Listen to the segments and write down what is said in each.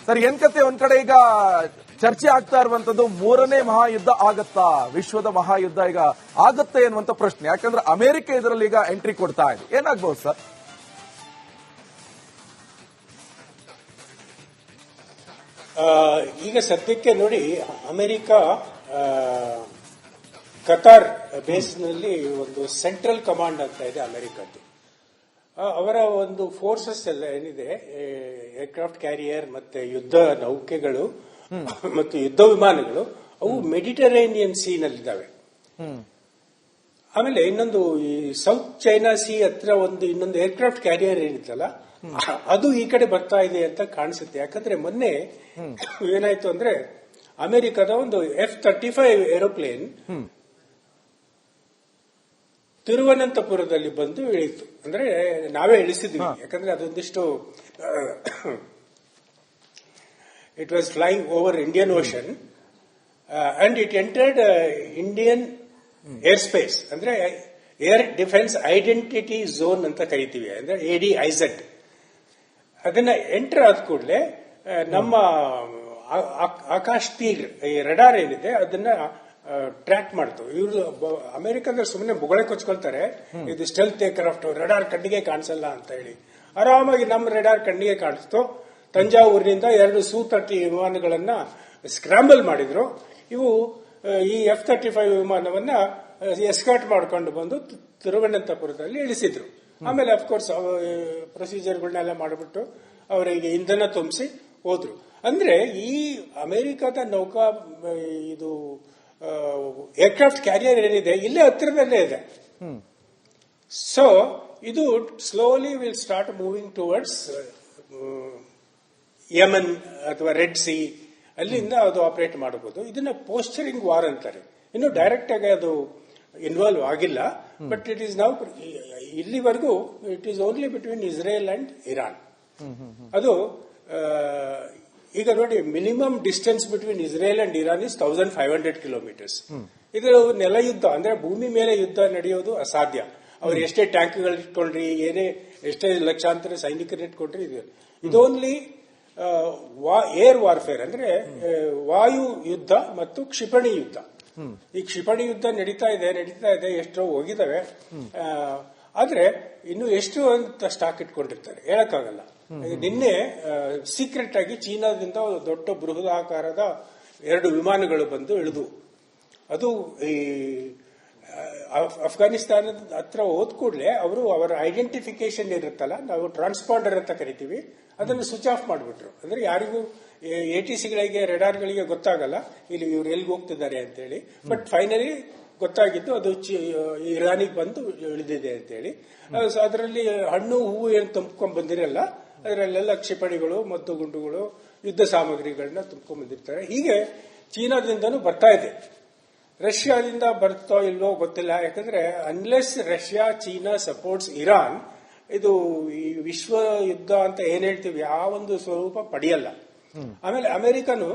Sir ಏನ್ ಕತೆ ಒಂದ್ ಕಡೆ ಈಗ ಚರ್ಚೆ ಆಗ್ತಾ ಇರುವಂತದ್ದು ಮೂರನೇ ಮಹಾಯುದ್ಧ ಆಗತ್ತಾ, ವಿಶ್ವದ ಮಹಾಯುದ್ಧ ಈಗ ಆಗತ್ತೆ ಅನ್ನುವಂತ ಪ್ರಶ್ನೆ. ಯಾಕಂದ್ರೆ ಅಮೆರಿಕ ಇದರಲ್ಲಿ ಈಗ ಎಂಟ್ರಿ ಕೊಡ್ತಾ ಇದೆ. ಏನಾಗ್ಬಹುದು ಸರ್? ಈಗ ಸದ್ಯಕ್ಕೆ ನೋಡಿ, ಅಮೆರಿಕ ಕತಾರ್ ಬೇಸ್ನಲ್ಲಿ ಒಂದು ಸೆಂಟ್ರಲ್ ಕಮಾಂಡ್ ಅಂತ ಇದೆ ಅಮೆರಿಕದ್ದು. ಅವರ ಒಂದು ಫೋರ್ಸಸ್ ಎಲ್ಲ ಏನಿದೆ, ಏರ್ಕ್ರಾಫ್ಟ್ ಕ್ಯಾರಿಯರ್ ಮತ್ತೆ ಯುದ್ಧ ನೌಕೆಗಳು ಮತ್ತು ಯುದ್ಧ ವಿಮಾನಗಳು, ಅವು ಮೆಡಿಟರೇನಿಯನ್ ಸೀನಲ್ಲಿದ್ದಾವೆ. ಆಮೇಲೆ ಇನ್ನೊಂದು ಈ ಸೌತ್ ಚೈನಾ ಸಿ ಹತ್ರ ಇನ್ನೊಂದು ಏರ್ಕ್ರಾಫ್ಟ್ ಕ್ಯಾರಿಯರ್ ಏನಿತ್ತಲ್ಲ, ಅದು ಈ ಕಡೆ ಬರ್ತಾ ಇದೆ ಅಂತ ಕಾಣಿಸುತ್ತೆ. ಯಾಕಂದ್ರೆ ಮೊನ್ನೆ ಏನಾಯ್ತು ಅಂದ್ರೆ, ಅಮೆರಿಕದ ಒಂದು F-35 ಏರೋಪ್ಲೇನ್ ತಿರುವನಂತಪುರದಲ್ಲಿ ಬಂದು ಇಳಿತು. ಅಂದ್ರೆ ನಾವೇ ಇಳಿಸಿದ್ವಿ, ಯಾಕಂದ್ರೆ ಅದೊಂದಿಷ್ಟು it was flying over Indian Ocean and it entered Indian air space, ಅಂದ್ರೆ ಏರ್ ಡಿಫೆನ್ಸ್ ಐಡೆಂಟಿಟಿ ಝೋನ್ ಅಂತ ಕರಿತೀವಿ, ಅಂದ್ರೆ ADIZ. ಅದನ್ನ ಎಂಟರ್ ಆದ ಕೂಡಲೇ ನಮ್ಮ ಆಕಾಶ್ ತೀರ್ ಈ ರಡಾರ್ ಏನಿದೆ ಅದನ್ನ ಟ್ರ್ಯಾಕ್ ಮಾಡ್ತು. ಇವರು ಅಮೆರಿಕದ ಸುಮ್ಮನೆ ಬೊಗಳೆ ಕೊಚ್ಕೊಳ್ತಾರೆ, ಇದು ಸ್ಟೆಲ್ತ್ ಏರ್ಕ್ರಾಫ್ಟ್, ರಡಾರ್ ಕಣ್ಣಿಗೆ ಕಾಣಿಸಲ್ಲ ಅಂತ ಹೇಳಿ. ಆರಾಮಾಗಿ ನಮ್ಮ ರಡಾರ್ ಕಣ್ಣಿಗೆ ಕಾಣಿಸ್ತು. ತಂಜಾವೂರಿನಿಂದ 2 Su-30 ವಿಮಾನಗಳನ್ನ ಸ್ಕ್ರಾಂಬಲ್ ಮಾಡಿದ್ರು. ಇವು ಈ F-35 ವಿಮಾನವನ್ನ ಎಸ್ಕಾರ್ಟ್ ಮಾಡ್ಕೊಂಡು ಬಂದು ತಿರುವನಂತಪುರದಲ್ಲಿ ಇಳಿಸಿದ್ರು. ಆಮೇಲೆ ಅಫ್ಕೋರ್ಸ್ ಪ್ರೊಸೀಜರ್ಗಳನ್ನೆಲ್ಲ ಮಾಡಿಬಿಟ್ಟು ಅವರಿಗೆ ಇಂಧನ ತುಂಬಿಸಿ ಹೋದ್ರು. ಅಂದ್ರೆ ಈ ಅಮೆರಿಕದ ನೌಕಾ ಇದು ಏರ್ಕ್ರಾಫ್ಟ್ ಕ್ಯಾರಿಯರ್ ಏನಿದೆ ಇಲ್ಲೇ ಹತ್ತಿರದಲ್ಲೇ ಇದೆ. ಸೊ ಇದು slowly will start moving towards Yaman ಅಥವಾ ರೆಡ್ ಸಿ, ಅಲ್ಲಿಂದ ಅದು ಆಪರೇಟ್ ಮಾಡಬಹುದು. ಇದನ್ನ ಪೋಸ್ಚರಿಂಗ್ ವಾರ್ ಅಂತಾರೆ. ಇನ್ನು ಡೈರೆಕ್ಟ್ ಆಗಿ ಅದು ಇನ್ವಾಲ್ವ್ ಆಗಿಲ್ಲ, ಬಟ್ ಇಟ್ ಈಸ್ ನೌ, ಇಲ್ಲಿವರೆಗೂ it is only between Israel and Iran. ಅದು ಈಗ ನೋಡಿ, minimum distance between Israel and Iran is 1500 kilometres. ಇದು ನೆಲ ಯುದ್ಧ, ಅಂದ್ರೆ ಭೂಮಿ ಮೇಲೆ ಯುದ್ಧ ನಡೆಯೋದು ಅಸಾಧ್ಯ. ಅವ್ರು ಎಷ್ಟೇ ಟ್ಯಾಂಕ್ಗಳು ಇಟ್ಕೊಂಡ್ರಿ, ಎಷ್ಟೇ ಲಕ್ಷಾಂತರ ಸೈನಿಕರು ಇಟ್ಕೊಂಡ್ರಿ, ಇದು ಓನ್ಲಿ ಏರ್ ವಾರ್ಫೇರ್, ಅಂದ್ರೆ ವಾಯು ಯುದ್ಧ ಮತ್ತು ಕ್ಷಿಪಣಿ ಯುದ್ಧ. ಈ ಕ್ಷಿಪಣಿ ಯುದ್ಧ ನಡೀತಾ ಇದೆ, ಎಷ್ಟೋ ಹೋಗಿದಾವೆ. ಆದ್ರೆ ಇನ್ನು ಎಷ್ಟು ಅಂತ ಸ್ಟಾಕ್ ಇಟ್ಕೊಂಡಿರ್ತಾರೆ ಹೇಳಕ್ಕಾಗಲ್ಲ. ನಿನ್ನೆ ಸೀಕ್ರೆಟ್ ಆಗಿ ಚೀನಾದಿಂದ ದೊಡ್ಡ ಬೃಹದಾಕಾರದ 2 ವಿಮಾನಗಳು ಬಂದು ಇಳಿದು, ಅದು ಈ ಅಫ್ಘಾನಿಸ್ತಾನದ ಹತ್ರ ಹೋದ ಕೂಡಲೇ ಅವರು ಅವರ ಐಡೆಂಟಿಫಿಕೇಶನ್ ಇರುತ್ತಲ್ಲ, ನಾವು ಟ್ರಾನ್ಸ್ಪಾಂಡರ್ ಅಂತ ಕರಿತೀವಿ, ಅದನ್ನು ಸ್ವಿಚ್ ಆಫ್ ಮಾಡಿಬಿಟ್ರು. ಅಂದ್ರೆ ಯಾರಿಗೂ ATCಗಳಿಗೆ ರೆಡಾರ್ಗಳಿಗೆ ಗೊತ್ತಾಗಲ್ಲ ಇಲ್ಲಿ ಇವ್ರು ಎಲ್ಲಿಗೆ ಹೋಗ್ತಿದ್ದಾರೆ ಅಂತೇಳಿ. ಬಟ್ ಫೈನಲಿ ಗೊತ್ತಾಗಿದ್ದು ಅದು ಇರಾನಿಗೆ ಬಂದು ಇಳಿದಿದೆ ಅಂತೇಳಿ. ಅದರಲ್ಲಿ ಹಣ್ಣು ಹೂವು ಏನು ತುಂಬ್ಕೊಂಡ್ ಬಂದಿರಲ್ಲ, ಅದರಲ್ಲೆಲ್ಲ ಕ್ಷಿಪಣಿಗಳು, ಮದ್ದು ಗುಂಡುಗಳು, ಯುದ್ಧ ಸಾಮಗ್ರಿಗಳನ್ನ ತುಂಬ್ಕೊಂಡ್ ಬಂದಿರ್ತಾರೆ. ಹೀಗೆ ಚೀನಾದಿಂದನೂ ಬರ್ತಾ ಇದೆ. ರಷ್ಯಾದಿಂದ ಬರ್ತೋ ಇಲ್ವೋ ಗೊತ್ತಿಲ್ಲ, ಯಾಕಂದ್ರೆ unless Russia China supports Iran, ಇದು ಈ ವಿಶ್ವ ಯುದ್ಧ ಅಂತ ಏನ್ ಹೇಳ್ತೀವಿ ಆ ಒಂದು ಸ್ವರೂಪ ಪಡೆಯಲ್ಲ. ಆಮೇಲೆ ಅಮೆರಿಕನು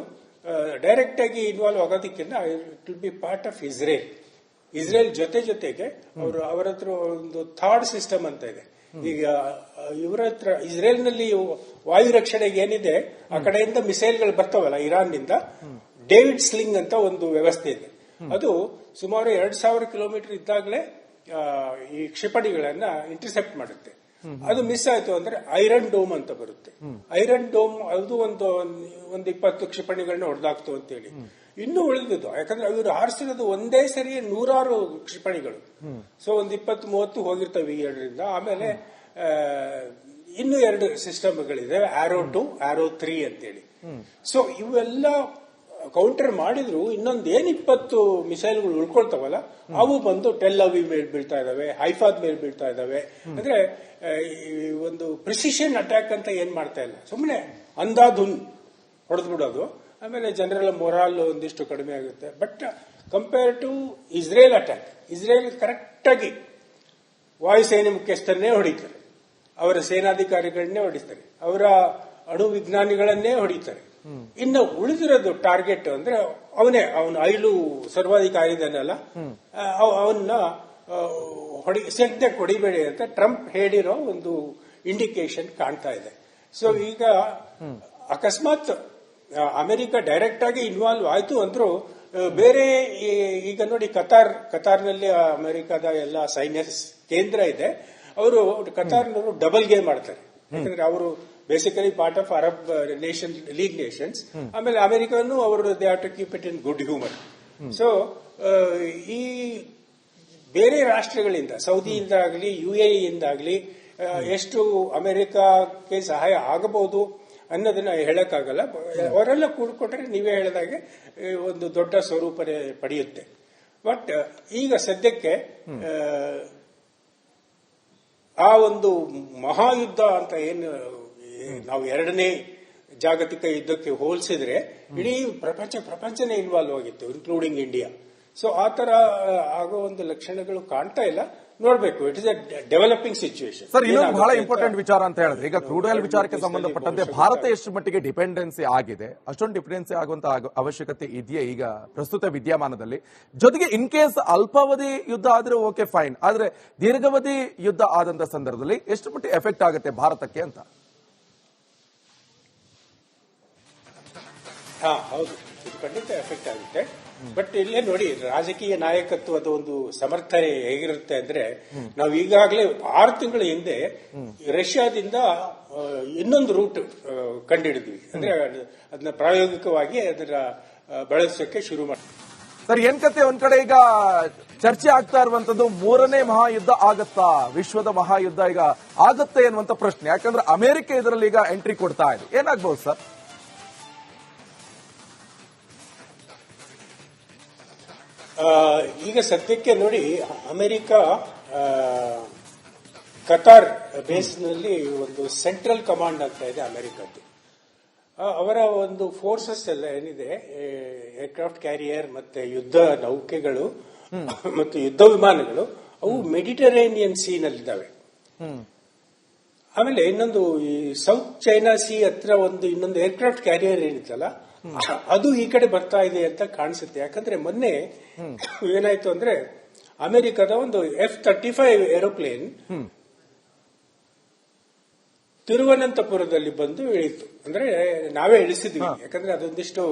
ಡೈರೆಕ್ಟ್ ಆಗಿ ಇನ್ವಾಲ್ವ್ ಆಗೋದಕ್ಕಿಂತ it will be part of Israel ಜೊತೆಗೆ ಅವರ ಹತ್ರ ಒಂದು ಥಾಡ್ ಸಿಸ್ಟಮ್ ಅಂತ ಇದೆ. ಈಗ ಇವರ ಹತ್ರ ಇಸ್ರೇಲ್ನಲ್ಲಿ ವಾಯು ರಕ್ಷಣೆಗೆ ಏನಿದೆ, ಆ ಕಡೆಯಿಂದ ಮಿಸೈಲ್ಗಳು ಬರ್ತಾವಲ್ಲ ಇರಾನ್ನಿಂದ, ಡೇವಿಡ್ ಸ್ಲಿಂಗ್ ಅಂತ ಒಂದು ವ್ಯವಸ್ಥೆ ಇದೆ. ಅದು ಸುಮಾರು 2000 ಕಿಲೋಮೀಟರ್ ಇದ್ದಾಗಲೇ ಈ ಕ್ಷಿಪಣಿಗಳನ್ನ ಇಂಟರ್ಸೆಪ್ಟ್ ಮಾಡುತ್ತೆ. ಅದು ಮಿಸ್ ಆಯ್ತು ಅಂದ್ರೆ ಐರನ್ ಡೋಮ್ ಅಂತ ಬರುತ್ತೆ. ಐರನ್ ಡೋಮ್ ಅದು ಒಂದು 20 ಕ್ಷಿಪಣಿಗಳನ್ನ ಹೊಡೆದಾಕ್ತು ಅಂತೇಳಿ. ಇನ್ನೂ ಉಳಿದಿದ್ದು, ಯಾಕಂದ್ರೆ ಇವರು ಹಾರಿಸಿರೋದು ಒಂದೇ ಸರಿ 100 ಕ್ಷಿಪಣಿಗಳು. ಸೊ ಒಂದು 20-30 ಹೋಗಿರ್ತವೆ ಈ 2ರಿಂದ. ಆಮೇಲೆ ಇನ್ನೂ 2 ಸಿಸ್ಟಮ್ಗಳಿದೆ, ಆರೋ 2, ಆರೋ 3 ಅಂತೇಳಿ. ಸೊ ಇವೆಲ್ಲ ಕೌಂಟರ್ ಮಾಡಿದ್ರು ಇನ್ನೊಂದು 20 ಮಿಸೈಲ್ಗಳು ಉಳ್ಕೊಳ್ತಾವಲ್ಲ, ಅವು ಬಂದು ಟೆಲ್ ಅವೀವ್ ಮೇಲೆ ಬೀಳ್ತಾ ಇದಾವೆ, ಹೈಫಾದ್ ಮೇಲೆ ಬೀಳ್ತಾ ಇದಾವೆ. ಅಂದ್ರೆ ಒಂದು ಪ್ರಿಸಿಷನ್ ಅಟ್ಯಾಕ್ ಅಂತ ಏನ್ ಮಾಡ್ತಾ ಇಲ್ಲ, ಸುಮ್ಮನೆ ಅಂದಾಧುನ್ ಹೊಡೆದು ಬಿಡೋದು. ಆಮೇಲೆ ಜನರಲ್ ಮೊರಾಲ್ ಒಂದಿಷ್ಟು ಕಡಿಮೆ ಆಗುತ್ತೆ. But compare to Israel attack, Israel correct ಆಗಿ ವಾಯುಸೇನೆ ಮುಖ್ಯಸ್ಥರನ್ನೇ ಹೊಡಿತಾರೆ, ಅವರ ಸೇನಾಧಿಕಾರಿಗಳನ್ನೇ ಹೊಡಿತಾರೆ, ಅವರ ಅಣು ವಿಜ್ಞಾನಿಗಳನ್ನೇ ಹೊಡಿತಾರೆ. ಇನ್ನು ಉಳಿದಿರೋದು ಟಾರ್ಗೆಟ್ ಅಂದ್ರೆ ಅವನ ಐಲು ಸರ್ವಾಧಿಕಾರಿ ಇದ್ದಾನಲ್ಲ, ಅವನ್ನ ಸದ್ಯಕ್ಕೆ ಹೊಡಿಬೇಡಿ ಅಂತ ಟ್ರಂಪ್ ಹೇಳಿರೋ ಒಂದು ಇಂಡಿಕೇಶನ್ ಕಾಣ್ತಾ ಇದೆ. ಸೊ ಈಗ ಅಕಸ್ಮಾತ್ ಅಮೆರಿಕ ಡೈರೆಕ್ಟ್ ಆಗಿ ಇನ್ವಾಲ್ವ್ ಆಯ್ತು ಅಂದ್ರೂ ಬೇರೆ ಈಗ ನೋಡಿ ಕತಾರ್ನಲ್ಲಿ ಅಮೆರಿಕದ ಎಲ್ಲ ಸೈನ್ಯ ಕೇಂದ್ರ ಇದೆ. ಅವರು ಕತಾರ್ನವರು ಡಬಲ್ ಗೇಮ್ ಮಾಡ್ತಾರೆ. ಯಾಕಂದ್ರೆ ಅವರು basically part of Arab League nations. ಆಮೇಲೆ ಅಮೆರಿಕನು ಅವರು they have to keep it in good humour. So ಈ ಬೇರೆ ರಾಷ್ಟ್ರಗಳಿಂದ, ಸೌದಿಯಿಂದ ಆಗಲಿ UAE ಇಂದಾಗಲಿ ಎಷ್ಟು ಅಮೆರಿಕಕ್ಕೆ ಸಹಾಯ ಆಗಬಹುದು ಅನ್ನೋದನ್ನ ಹೇಳಕ್ಕಾಗಲ್ಲ. ಅವರೆಲ್ಲ ಕೂಡ್ಕೊಂಡ್ರೆ ನೀವೇ ಹೇಳಿದಾಗೆ ಒಂದು ದೊಡ್ಡ ಸ್ವರೂಪ ಪಡೆಯುತ್ತೆ. ಬಟ್ ಈಗ ಸದ್ಯಕ್ಕೆ ಆ ಒಂದು ಮಹಾಯುದ್ಧ ಅಂತ ಏನು ನಾವು ಎರಡನೇ ಜಾಗತಿಕ ಯುದ್ಧಕ್ಕೆ ಹೋಲಿಸಿದ್ರೆ ಇಡೀ ಪ್ರಪಂಚನೇ ಇನ್ವಾಲ್ವ್ ಆಗಿತ್ತು, ಇನ್ಕ್ಲೂಡಿಂಗ್ ಇಂಡಿಯಾ. ಸೊ ಆ ತರ ಆಗೋ ಒಂದು ಲಕ್ಷಣಗಳು ಕಾಣ್ತಾ ಇಲ್ಲ. ನೋಡ್ಬೇಕು, it is a developing situation. Sir, ಇನ್ನೊಂದು ಬಹಳ ಇಂಪಾರ್ಟೆಂಟ್ ವಿಚಾರ ಅಂತ ಹೇಳಿದ್ರೆ, ಈಗ ಕ್ರೂಡ್ ಆಯಿಲ್ ವಿಚಾರಕ್ಕೆ ಸಂಬಂಧಪಟ್ಟಂತೆ ಭಾರತ ಎಷ್ಟು ಮಟ್ಟಿಗೆ ಡಿಪೆಂಡೆನ್ಸಿ ಆಗಿದೆ, ಅಷ್ಟೊಂದು ಡಿಪೆಂಡೆನ್ಸಿ ಆಗುವಂತ ಅವಶ್ಯಕತೆ ಇದೆಯೇ ಈಗ ಪ್ರಸ್ತುತ ವಿದ್ಯಮಾನದಲ್ಲಿ? ಜೊತೆಗೆ ಇನ್ ಕೇಸ್ ಅಲ್ಪಾವಧಿ ಯುದ್ಧ ಆದ್ರೆ ಓಕೆ ಫೈನ್, ಆದ್ರೆ ದೀರ್ಘಾವಧಿ ಯುದ್ಧ ಆದಂತ ಸಂದರ್ಭದಲ್ಲಿ ಎಷ್ಟು ಮಟ್ಟಿಗೆ ಎಫೆಕ್ಟ್ ಆಗುತ್ತೆ ಭಾರತಕ್ಕೆ ಅಂತ? ಹೌದು, ಇದು ಖಂಡಿತ ಎಫೆಕ್ಟ್ ಆಗುತ್ತೆ. ಬಟ್ ಇಲ್ಲೇ ನೋಡಿ, ರಾಜಕೀಯ ನಾಯಕತ್ವದ ಒಂದು ಸಮರ್ಥನೆ ಹೇಗಿರುತ್ತೆ ಅಂದ್ರೆ, ನಾವು ಈಗಾಗಲೇ 6 ತಿಂಗಳ ಹಿಂದೆ ರಷ್ಯಾದಿಂದ ಇನ್ನೊಂದು ರೂಟ್ ಕಂಡುಹಿಡಿದ್ವಿ. ಅಂದ್ರೆ ಅದನ್ನ ಪ್ರಾಯೋಗಿಕವಾಗಿ ಅದರ ಬಳಸೋಕೆ ಶುರು ಮಾಡಿ. ಸರ್, ಏನ್ ಕತೆ, ಒಂದ್ ಕಡೆ ಈಗ ಚರ್ಚೆ ಆಗ್ತಾ ಇರುವಂತದ್ದು 3ನೇ ಮಹಾಯುದ್ಧ ಆಗತ್ತಾ, ವಿಶ್ವದ ಮಹಾಯುದ್ಧ ಈಗ ಆಗುತ್ತೆ ಅನ್ನುವಂತ ಪ್ರಶ್ನೆ. ಯಾಕಂದ್ರೆ ಅಮೆರಿಕ ಇದರಲ್ಲಿ ಈಗ ಎಂಟ್ರಿ ಕೊಡ್ತಾ ಇದೆ. ಏನಾಗಬಹುದು ಸರ್? ಈಗ ಸದ್ಯಕ್ಕೆ ನೋಡಿ, ಅಮೆರಿಕ ಕತಾರ್ ಬೇಸ್ನಲ್ಲಿ ಒಂದು ಸೆಂಟ್ರಲ್ ಕಮಾಂಡ್ ಅಂತ ಇದೆ ಅಮೆರಿಕದ್ದು. ಅವರ ಒಂದು ಫೋರ್ಸಸ್ ಎಲ್ಲ ಏನಿದೆ, ಏರ್ಕ್ರಾಫ್ಟ್ ಕ್ಯಾರಿಯರ್ ಮತ್ತೆ ಯುದ್ಧ ನೌಕೆಗಳು ಮತ್ತು ಯುದ್ಧ ವಿಮಾನಗಳು, ಅವು ಮೆಡಿಟರೇನಿಯನ್ ಸೀನಲ್ಲಿದ್ದಾವೆ. ಆಮೇಲೆ ಇನ್ನೊಂದು ಈ ಸೌತ್ ಚೈನಾ ಸಿ ಹತ್ರ ಒಂದು ಇನ್ನೊಂದು ಏರ್ಕ್ರಾಫ್ಟ್ ಕ್ಯಾರಿಯರ್ ಏನಿತ್ತಲ್ಲ, ಅದು ಈ ಕಡೆ ಬರ್ತಾ ಇದೆ ಅಂತ ಕಾಣಿಸುತ್ತೆ. ಯಾಕಂದ್ರೆ ಮೊನ್ನೆ ಏನಾಯ್ತು ಅಂದ್ರೆ, ಅಮೆರಿಕದ ಒಂದು F-35 ಏರೋಪ್ಲೇನ್ ತಿರುವನಂತಪುರದಲ್ಲಿ ಬಂದು ಇಳಿತು. ಅಂದ್ರೆ ನಾವೇ ಇಳಿಸಿದ್ವಿ, ಯಾಕಂದ್ರೆ ಅದೊಂದಿಷ್ಟು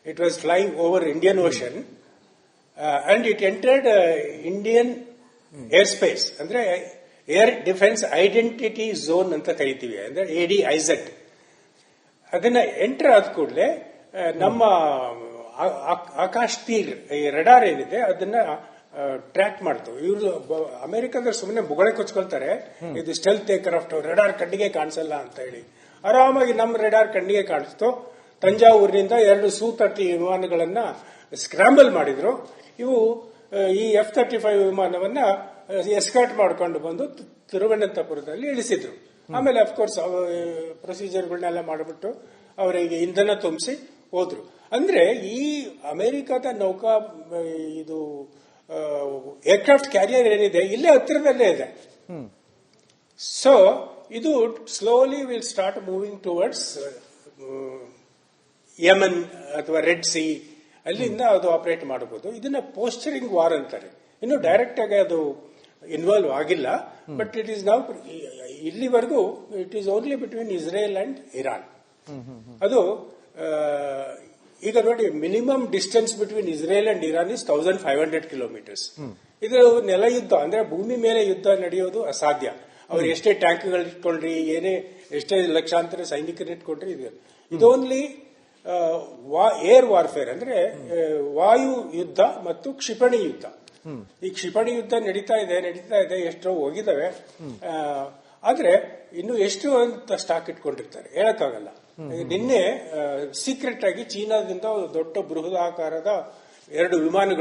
it was flying over Indian Ocean and it entered Indian air space. ಅಂದ್ರೆ ಏರ್ ಡಿಫೆನ್ಸ್ ಐಡೆಂಟಿಟಿ ಝೋನ್ ಅಂತ ಕರಿತೀವಿ, ಅಂದ್ರೆ ADIZ. ಅದನ್ನ ಎಂಟರ್ ಆದ ಕೂಡಲೇ ನಮ್ಮ ಆಕಾಶ್ ತೀರ್ ಈ ರಡಾರ್ ಏನಿದೆ ಅದನ್ನ ಟ್ರ್ಯಾಕ್ ಮಾಡ್ತು. ಇವರು ಅಮೆರಿಕದಲ್ಲಿ ಸುಮ್ಮನೆ ಬುಗಳೆ ಕೊಚ್ಕೊಳ್ತಾರೆ, ಇದು ಸ್ಟೆಲ್ತ್ ಏರ್ಕ್ರಾಫ್ಟ್, ರಡಾರ್ ಕಣ್ಣಿಗೆ ಕಾಣಿಸಲ್ಲ ಅಂತ ಹೇಳಿ. ಆರಾಮಾಗಿ ನಮ್ಮ ರಡಾರ್ ಕಣ್ಣಿಗೆ ಕಾಣಿಸ್ತು. ತಂಜಾವೂರಿನಿಂದ 2 Su-30 ವಿಮಾನಗಳನ್ನ ಸ್ಕ್ರಾಂಬಲ್ ಮಾಡಿದ್ರು. ಇವು ಈ F-35 ವಿಮಾನವನ್ನ ಎಸ್ಕಾರ್ಟ್ ಮಾಡ್ಕೊಂಡು ಬಂದು ತಿರುವನಂತಪುರದಲ್ಲಿ ಇಳಿಸಿದ್ರು. ಆಮೇಲೆ ಅಫ್ಕೋರ್ಸ್ ಪ್ರೊಸೀಜರ್ಗಳನ್ನೆಲ್ಲ ಮಾಡಿಬಿಟ್ಟು ಅವರಿಗೆ ಇಂಧನ ತುಂಬಿಸಿ ಹೋದ್ರು. ಅಂದ್ರೆ ಈ ಅಮೆರಿಕದ ನೌಕಾ ಇದು ಏರ್ಕ್ರಾಫ್ಟ್ ಕ್ಯಾರಿಯರ್ ಏನಿದೆ ಇಲ್ಲೇ ಹತ್ತಿರದಲ್ಲೇ ಇದೆ. ಸೊ ಇದು slowly will start moving towards Yaman ಅಥವಾ ರೆಡ್ ಸಿ, ಅಲ್ಲಿಂದ ಅದು ಆಪರೇಟ್ ಮಾಡಬಹುದು. ಇದನ್ನ ಪೋಸ್ಚರಿಂಗ್ ವಾರ್ ಅಂತಾರೆ. ಇನ್ನು ಡೈರೆಕ್ಟ್ ಆಗಿ ಅದು ಇನ್ವಾಲ್ವ್ ಆಗಿಲ್ಲ. ಬಟ್ ಇಟ್ ಈಸ್ ನೌ, ಇಲ್ಲಿವರೆಗೂ it is only between Israel and Iran. ಅದು ಈಗ ನೋಡಿ, minimum distance between Israel and Iran is 1500 kilometres. ಇದು ನೆಲ ಯುದ್ಧ, ಅಂದ್ರೆ ಭೂಮಿ ಮೇಲೆ ಯುದ್ಧ ನಡೆಯೋದು ಅಸಾಧ್ಯ. ಅವ್ರು ಎಷ್ಟೇ ಟ್ಯಾಂಕ್ಗಳು ಇಟ್ಕೊಂಡ್ರಿ, ಎಷ್ಟೇ ಲಕ್ಷಾಂತರ ಸೈನಿಕರು ಇಟ್ಕೊಂಡ್ರಿ, ಇದು ಓನ್ಲಿ ಏರ್ ವಾರ್ಫೇರ್, ಅಂದ್ರೆ ವಾಯು ಯುದ್ಧ ಮತ್ತು ಕ್ಷಿಪಣಿ ಯುದ್ಧ. ಈ ಕ್ಷಿಪಣಿ ಯುದ್ಧ ನಡೀತಾ ಇದೆ, ಎಷ್ಟೋ ಹೋಗಿದ್ದಾವೆ. ಆದ್ರೆ ಇನ್ನು ಎಷ್ಟು ಅಂತ ಸ್ಟಾಕ್ ಇಟ್ಕೊಂಡಿರ್ತಾರೆ ಹೇಳಕ್ಕಾಗಲ್ಲ. ನಿನ್ನೆ ಸೀಕ್ರೆಟ್ ಆಗಿ ಚೀನಾದಿಂದ ದೊಡ್ಡ ಬೃಹದಾಕಾರದ 2 ವಿಮಾನಗಳು